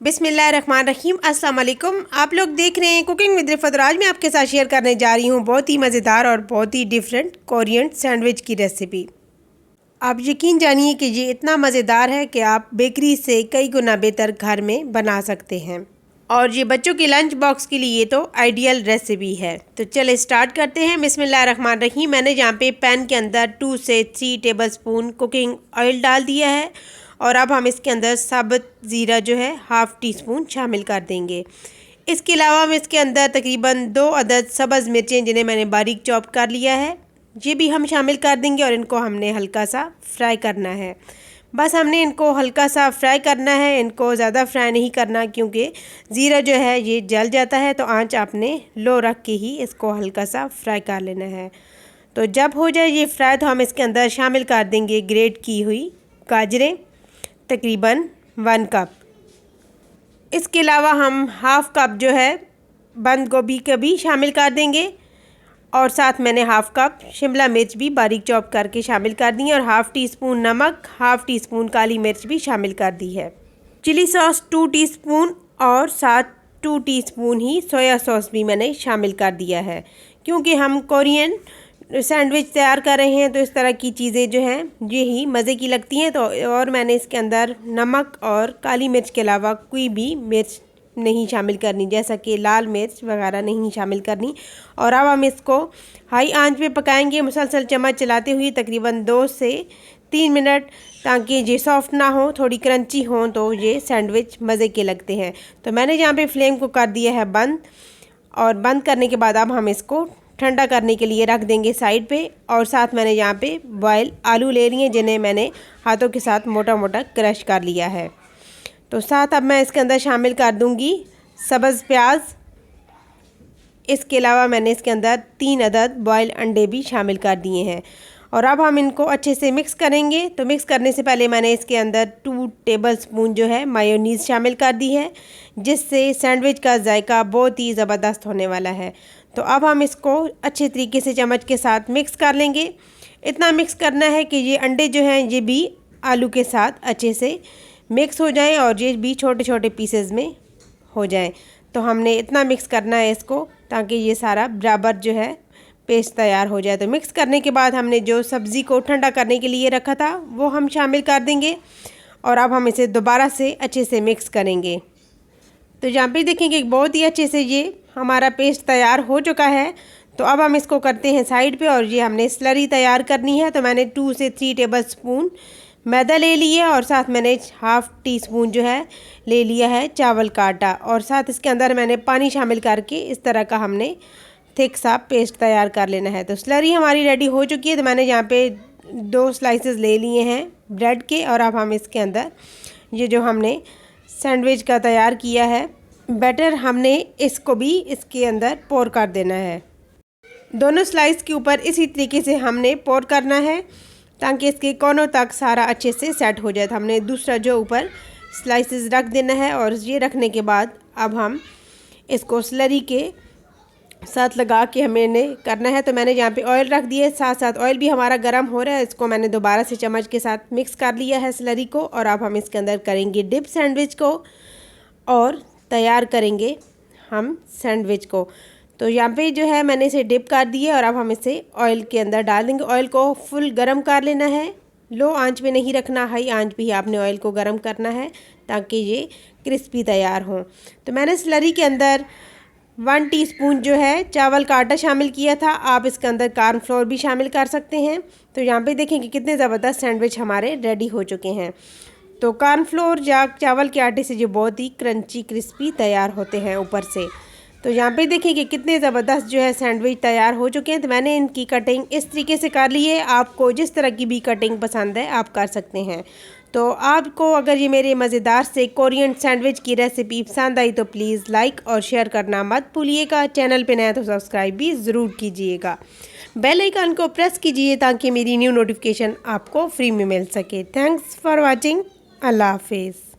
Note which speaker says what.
Speaker 1: बिस्मिल्लाहिर्रहमानिर्रहीम, अस्सलाम वालेकुम। आप लोग देख रहे हैं कुकिंग विद रिफत और आज मैं आपके साथ शेयर करने जा रही हूँ बहुत ही मज़ेदार और बहुत ही डिफरेंट कोरियन सैंडविच की रेसिपी। आप यकीन जानिए कि ये इतना मज़ेदार है कि आप बेकरी से कई गुना बेहतर घर में बना सकते हैं और ये बच्चों के लंच बॉक्स के लिए तो आइडियल रेसिपी है। तो चले स्टार्ट करते हैं। बिस्मिल्लाहिर्रहमानिर्रहीम। मैंने यहाँ पे पैन के अंदर 2 से 3 टेबलस्पून कुकिंग ऑयल डाल दिया है और अब हम इसके अंदर साबुत ज़ीरा जो है हाफ़ टी स्पून शामिल कर देंगे। इसके अलावा हम इसके अंदर तकरीबन 2 अदद सब्ज़ मिर्चें जिन्हें मैंने बारीक चॉप कर लिया है ये भी हम शामिल कर देंगे और इनको हमने हल्का सा फ्राई करना है। बस हमने इनको हल्का सा फ्राई करना है, इनको ज़्यादा फ्राई नहीं करना क्योंकि ज़ीरा जो है ये जल जाता है। तो आंच आपने लो रख के ही इसको हल्का सा फ्राई कर लेना है। तो जब हो जाए ये फ्राई तो हम इसके अंदर शामिल कर देंगे ग्रेट की हुई गाजरें तकरीबन 1 कप। इसके अलावा हम हाफ़ कप जो है बंद गोभी का भी शामिल कर देंगे और साथ मैंने हाफ़ कप शिमला मिर्च भी बारीक चॉप करके शामिल कर दी है और हाफ़ टी स्पून नमक, हाफ़ टी स्पून काली मिर्च भी शामिल कर दी है। चिली सॉस 2 टीस्पून और साथ 2 टीस्पून ही सोया सॉस भी मैंने शामिल कर दिया है क्योंकि हम कोरियन सैंडविच तैयार कर रहे हैं तो इस तरह की चीज़ें जो हैं ये ही मज़े की लगती हैं। तो और मैंने इसके अंदर नमक और काली मिर्च के अलावा कोई भी मिर्च नहीं शामिल करनी, जैसा कि लाल मिर्च वगैरह नहीं शामिल करनी। और अब हम इसको हाई आंच पे पकाएंगे मुसलसल चम्मच चलाते हुए तकरीबन 2 से 3 मिनट ताकि ये सॉफ्ट ना हो, थोड़ी क्रंची हो तो ये सैंडविच मज़े के लगते हैं। तो मैंने यहाँ पे फ्लेम को कर दिया है बंद और बंद करने के बाद अब हम इसको ठंडा करने के लिए रख देंगे साइड पे। और साथ मैंने यहाँ पे बॉयल आलू ले लिए जिन्हें मैंने हाथों के साथ मोटा मोटा क्रश कर लिया है। तो साथ अब मैं इसके अंदर शामिल कर दूँगी सब्ज़ प्याज। इसके अलावा मैंने इसके अंदर 3 अदद बॉयल अंडे भी शामिल कर दिए हैं और अब हम इनको अच्छे से मिक्स करेंगे। तो मिक्स करने से पहले मैंने इसके अंदर 2 टेबलस्पून जो है मायोनीज़ शामिल कर दी है जिससे सैंडविच का जायका बहुत ही ज़बरदस्त होने वाला है। तो अब हम इसको अच्छे तरीके से चम्मच के साथ मिक्स कर लेंगे। इतना मिक्स करना है कि ये अंडे जो हैं ये भी आलू के साथ अच्छे से मिक्स हो जाएं और ये भी छोटे छोटे पीसेस में हो जाएं। तो हमने इतना मिक्स करना है इसको ताकि ये सारा बराबर जो है पेस्ट तैयार हो जाए। तो मिक्स करने के बाद हमने जो सब्ज़ी को ठंडा करने के लिए रखा था वो हम शामिल कर देंगे और अब हम इसे दोबारा से अच्छे से मिक्स करेंगे। तो यहाँ पे देखेंगे बहुत ही अच्छे से ये हमारा पेस्ट तैयार हो चुका है। तो अब हम इसको करते हैं साइड पे और ये हमने स्लरी तैयार करनी है। तो मैंने 2 से 3 टेबलस्पून मैदा ले लिया और साथ मैंने हाफ़ टी स्पून जो है ले लिया है चावल का आटा और साथ इसके अंदर मैंने पानी शामिल करके इस तरह का हमने थिक सा पेस्ट तैयार कर लेना है। तो स्लरी हमारी रेडी हो चुकी है। तो मैंने यहाँ पे 2 स्लाइसेस ले लिए हैं ब्रेड के और अब हम इसके अंदर ये जो हमने सैंडविच का तैयार किया है बैटर हमने इसको भी इसके अंदर पोर कर देना है। दोनों स्लाइस के ऊपर इसी तरीके से हमने पोर करना है ताकि इसके कोनों तक सारा अच्छे से सेट हो जाए। तो हमने दूसरा जो ऊपर स्लाइसेस रख देना है और ये रखने के बाद अब हम इसको स्लरी के साथ लगा के हमें करना है। तो मैंने यहाँ पे ऑयल रख दिया है, साथ साथ ऑयल भी हमारा गर्म हो रहा है। इसको मैंने दोबारा से चम्मच के साथ मिक्स कर लिया है स्लरी को और अब हम इसके अंदर करेंगे डिप सैंडविच को और तैयार करेंगे हम सैंडविच को। तो यहाँ पे जो है मैंने इसे डिप कर दिया और अब हम इसे ऑयल के अंदर डाल देंगे। ऑयल को फुल गरम कर लेना है, लो आंच पे नहीं रखना, हाई आंच पे ही आपने ऑयल को गरम करना है ताकि ये क्रिस्पी तैयार हो। तो मैंने स्लरी के अंदर 1 टीस्पून जो है चावल का आटा शामिल किया था, आप इसके अंदर कॉर्न फ्लोर भी शामिल कर सकते हैं। तो यहाँ पे देखें कि कितने ज़बरदस्त सैंडविच हमारे रेडी हो चुके हैं। तो कॉर्न फ्लोर या चावल के आटे से जो बहुत ही क्रंची क्रिस्पी तैयार होते हैं ऊपर से। तो यहाँ पे देखिए कि कितने ज़बरदस्त जो है सैंडविच तैयार हो चुके हैं। तो मैंने इनकी कटिंग इस तरीके से कर ली है, आपको जिस तरह की भी कटिंग पसंद है आप कर सकते हैं। तो आपको अगर ये मेरे मज़ेदार से कोरियन सैंडविच की रेसिपी पसंद आई तो प्लीज़ लाइक और शेयर करना मत भूलिएगा। चैनल पे नया तो सब्सक्राइब भी ज़रूर कीजिएगा, बेल आइकन को प्रेस कीजिए ताकि मेरी न्यू नोटिफिकेशन आपको फ्री में मिल सके। Thanks for watching. अल्लाह हाफिज़।